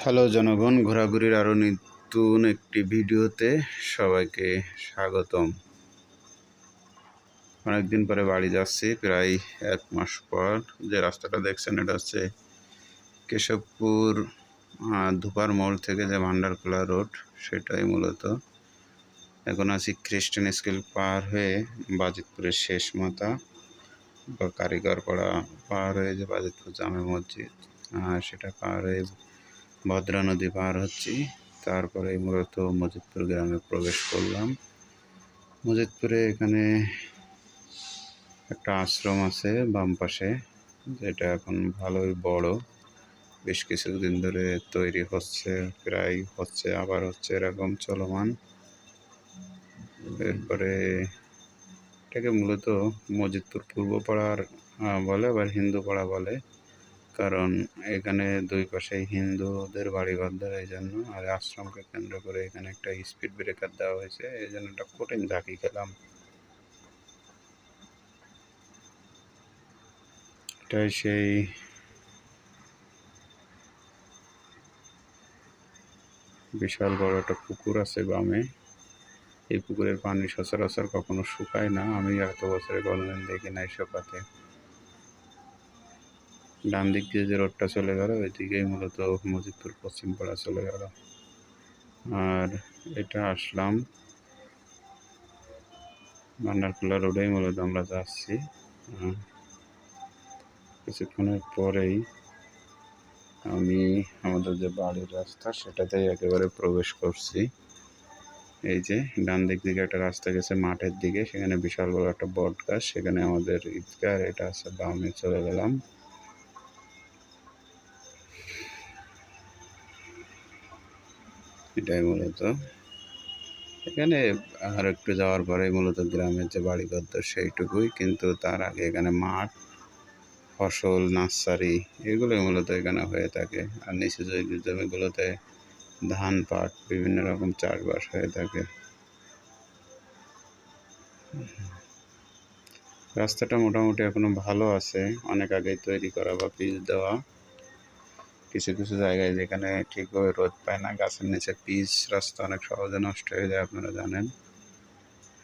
Hello জনগণ, ঘোরাঘুরির আরও নতুন একটি ভিডিওতে সবাইকে স্বাগতম। অনেকদিন পরে বাড়ি যাচ্ছি, প্রায় 1 মাস পর। যে রাস্তাটা দেখছেন এটা হচ্ছে কেশবপুর ধুপার মোড় থেকে যে ভান্ডারখোলা রোড, সেটাই মূলত। এখন আছি খ্রিস্টান স্কুল পার হয়ে বাজিতপুরের শেষ মাথা বা কারিগরপাড়া পার হয়ে যে বাজিতপুর জামে মসজিদ, সেটা পার হয়ে ভদ্রা নদী পার হচ্ছি। তারপরে মূলত মজিদপুর গ্রামে প্রবেশ করলাম। মজিদপুরে এখানে একটা আশ্রম আছে বাম পাশে, যেটা এখন ভালোই বড়, বেশ কিছুদিন ধরে তৈরি হচ্ছে, প্রায় হচ্ছে আবার হচ্ছে, এরকম চলমান। এরপরে এটাকে মূলত মজিদপুর পূর্বপাড়ার বলে, আবার হিন্দুপাড়া বলে, কারণ এখানে দুই পাশেই হিন্দুদের বাড়িঘর দেওয়া, এই জন্য। আর আশ্রমকে কেন্দ্র করে এখানে একটা স্পিড ব্রেকার দেওয়া হয়েছে, এই জন্য একটা কঠিন ঝাঁকি খেলাম। এটাই সেই বিশাল বড় একটা পুকুর আছে বামে। এই পুকুরের পানি সচরাচর কখনো শুকায় না, আমি এত বছরে কোনোদিন দেখি নাই শুকাতে। ডান দিক দিয়ে যে রোডটা চলে গেল, ওই দিকেই মূলত মজিদপুর পশ্চিম পাড়া চলে গেল। আর এটা আসলাম ভান্ডারখোলা রোডেই মূলত আমরা যাচ্ছি। কিছুক্ষণের পরেই আমি আমাদের যে বাড়ির রাস্তা, সেটাতেই একেবারে প্রবেশ করছি। এই যে ডান দিক দিকে একটা রাস্তা গেছে মাঠের দিকে, সেখানে বিশাল বড় একটা বট গাছ, সেখানে আমাদের ঈদগাহ। এটা আছে বামে, চলে গেলাম। এটাই মূলত এখানে। আর একটু যাওয়ার পরে মূলত গ্রামের যে বাড়িঘর, সেইটুকুই। কিন্তু তার আগে এখানে মাঠ, ফসল, নার্সারি, এগুলোই মূলত এখানে হয়ে থাকে। আর নিচু জমিগুলোতে ধান, পাট, বিভিন্ন রকম চাষবাস হয়ে থাকে। রাস্তাটা মোটামুটি এখনো ভালো আছে, অনেক আগেই তৈরি করা বা পিচ দেওয়া। কিছু কিছু জায়গায় যেখানে ঠিকভাবে রোদ পায় না, গাছের নিচে পিচ রাস্তা অনেক সহজে নষ্ট হয়ে যায়, আপনারা জানেন।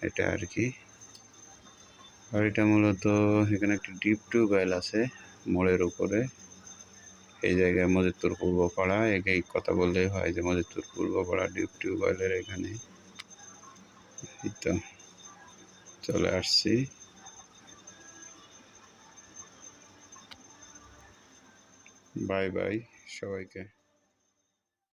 এটা আর কি। আর এটা মূলত এখানে একটা ডিপ টিউবওয়েল আছে মোড়ের উপরে। এই জায়গায় মজিদপুর পূর্বপাড়া, এই কথা বললেই হয় যে মজিদপুর পূর্বপাড়া ডিপ টিউবওয়েলের এখানে। এই তো চলে আসছি। বাই বাই সবাইকে।